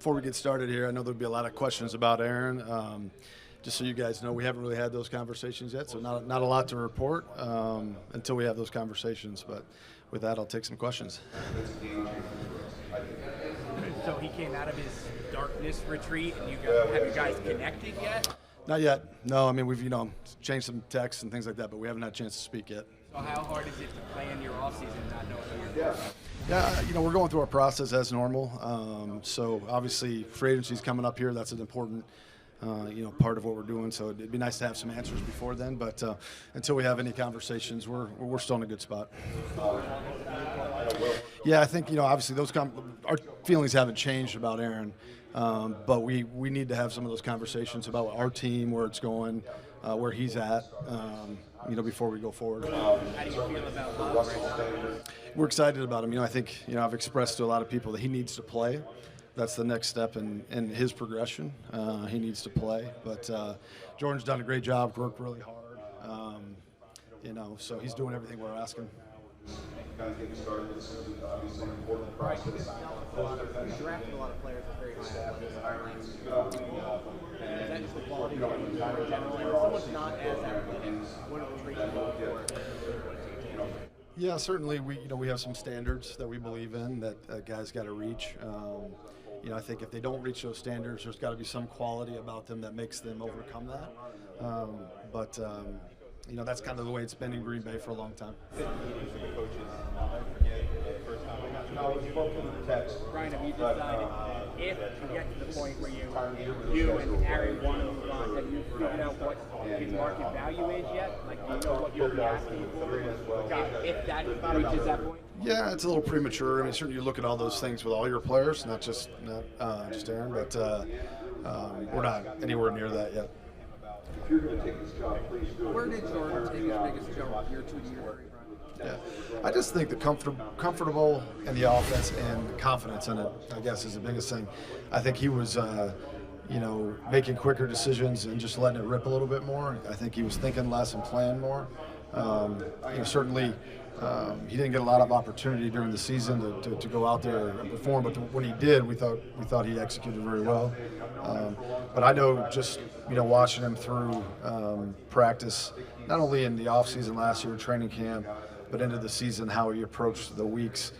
before we get started here, I know there'll be a lot of questions about Aaron. Just so you guys know, we haven't really had those conversations yet, so not a lot to report until we have those conversations. But with that, I'll take some questions. So he came out of his darkness retreat, and have you guys connected yet? Not yet. No, I mean, we've changed some texts and things like that, but we haven't had a chance to speak yet. So how hard is it to plan your offseason not knowing who you're doing? Yeah, we're going through our process as normal. So obviously, free agency's coming up here. That's an important part of what we're doing. So it'd be nice to have some answers before then. But until we have any conversations, we're still in a good spot. Yeah, I think obviously our feelings haven't changed about Aaron, but we need to have some of those conversations about our team, where it's going, where he's at, before we go forward. How do you feel about Love right now? We're excited about him. I think I've expressed to a lot of people that he needs to play. That's the next step in his progression. He needs to play, but Jordan's done a great job, worked really hard. So he's doing everything we're asking. Getting started, this is obviously an important process. You drafted a lot of players with very high levels. Is that just the quality of the game in general? And if someone's not as athletic, what are the traits you look for? Yeah, certainly we have some standards that we believe in that guys got to reach. I think if they don't reach those standards, there's got to be some quality about them that makes them overcome that. But that's kind of the way it's been in Green Bay for a long time. Brian, have you decided if you get to the point where you and Aaron want to move on, have you figured out what his market value is yet? Like, do you know what you'll be asking for if that reaches that point? Yeah, it's a little premature. I mean, certainly you look at all those things with all your players, not just Aaron, but we're not anywhere near that yet. If you're going to take this job, please do it. Where did Jordan take his biggest jump year 2 year? Yeah, I just think the comfortable in the offense and confidence in it, I guess, is the biggest thing. I think he was, making quicker decisions and just letting it rip a little bit more. I think he was thinking less and playing more. Certainly, he didn't get a lot of opportunity during the season to go out there and perform, but when he did, we thought he executed very well. But I know just watching him through practice, not only in the off season last year, training camp, but into the season, how he approached the weeks.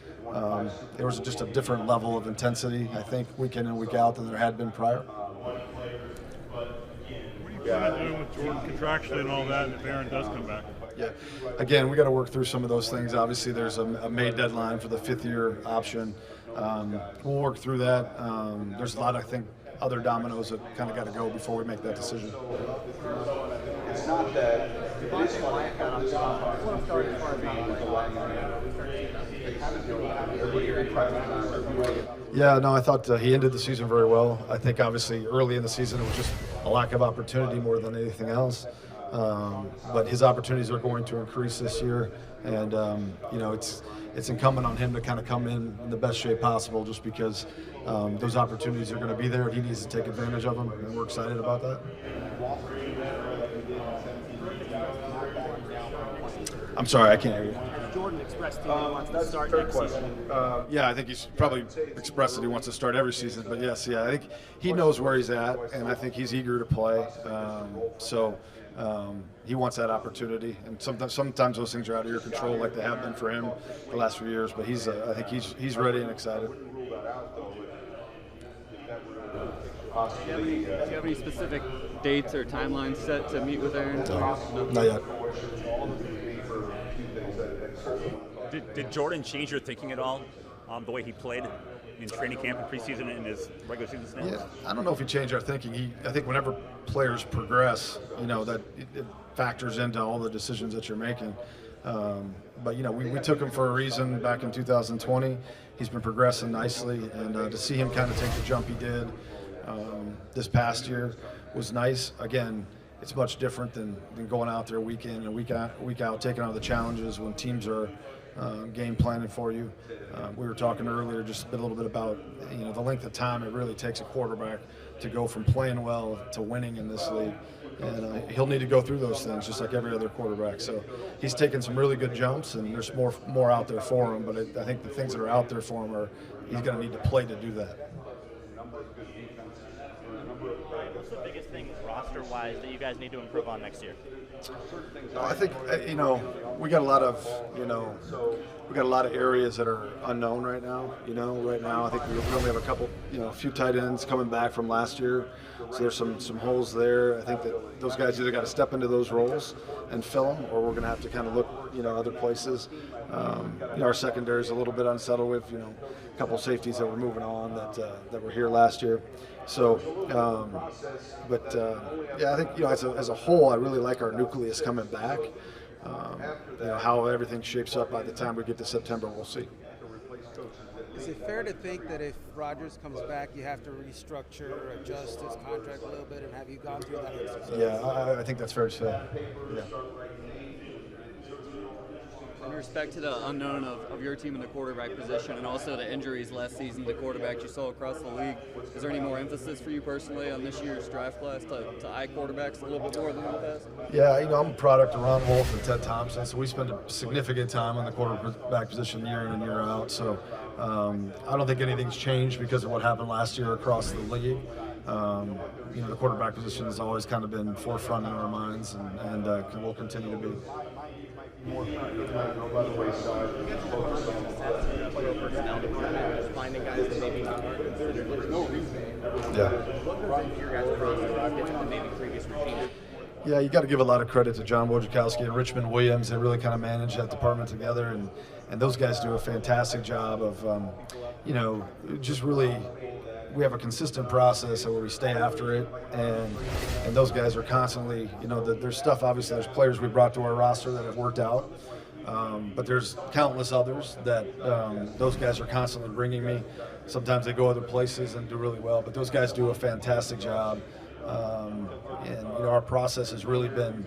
There was just a different level of intensity, I think, week in and week out than there had been prior. What are you plan on doing with Jordan contractually and all that if Aaron does come back? Yeah, again, we got to work through some of those things. Obviously, there's a May deadline for the fifth-year option. We'll work through that. There's a lot, I think, other dominoes that kind of got to go before we make that decision. It's not that it is fun. Yeah, no, I thought he ended the season very well. I think obviously early in the season it was just a lack of opportunity more than anything else. But his opportunities are going to increase this year, and it's incumbent on him to kind of come in the best shape possible, just because those opportunities are going to be there. He needs to take advantage of them, and we're excited about that. I'm sorry, I can't hear you. Jordan expressed to you he wants to start next season. Yeah, I think he's probably expressed that he wants to start every season. But yes, I think he knows where he's at, and I think he's eager to play. He wants that opportunity, and sometimes those things are out of your control, like they have been for him the last few years. But I think he's ready and excited. Do you have any specific dates or timelines set to meet with Aaron? No, not yet. Did Jordan change your thinking at all, the way he played in training camp and preseason and his regular season snaps? Yeah, I don't know if he changed our thinking. I think whenever players progress, that it factors into all the decisions that you're making. But we took him for a reason back in 2020. He's been progressing nicely, and to see him kind of take the jump he did this past year was nice. Again, it's much different than going out there week in and week out, taking on the challenges when teams are game planning for you. We were talking earlier just a little bit about the length of time it really takes a quarterback to go from playing well to winning in this league. And he'll need to go through those things just like every other quarterback. So he's taken some really good jumps, and there's more out there for him. But I think the things that are out there for him he's going to need to play to do that. What's the biggest thing roster-wise that you guys need to improve on next year? I think we got a lot of areas that are unknown right now. Right now I think we only have a few tight ends coming back from last year, so there's some holes there. I think that those guys either got to step into those roles and fill them, or we're going to have to kind of look other places. Our secondary is a little bit unsettled with a couple safeties that were moving on that were here last year. So, I think as a whole, I really like our nucleus coming back. How everything shapes up by the time we get to September, we'll see. Is it fair to think that if Rodgers comes back, you have to restructure or adjust his contract a little bit, and have you gone through that exercise? Yeah, I think that's fair to say. Yeah. In respect to the unknown of your team in the quarterback position and also the injuries last season to quarterbacks you saw across the league, is there any more emphasis for you personally on this year's draft class to eye quarterbacks a little bit more than in the past? Yeah, I'm a product of Ron Wolf and Ted Thompson, so we spend a significant time on the quarterback position year in and year out. So I don't think anything's changed because of what happened last year across the league. The quarterback position has always kind of been forefront in our minds, and will continue to be. Finding guys that maybe there's no reason. Yeah. What goes into your guys' process different than maybe previous regimes? Yeah, you got to give a lot of credit to John Wojciechowski and Richmond Williams. They really kind of manage that department together, and those guys do a fantastic job of, just really. We have a consistent process where we stay after it, and those guys are constantly, there's stuff, obviously there's players we brought to our roster that have worked out, but there's countless others that those guys are constantly bringing me. Sometimes they go other places and do really well, but those guys do a fantastic job, and our process has really been,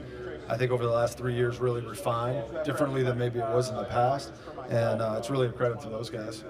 I think over the last 3 years, really refined, differently than maybe it was in the past, and it's really a credit to those guys.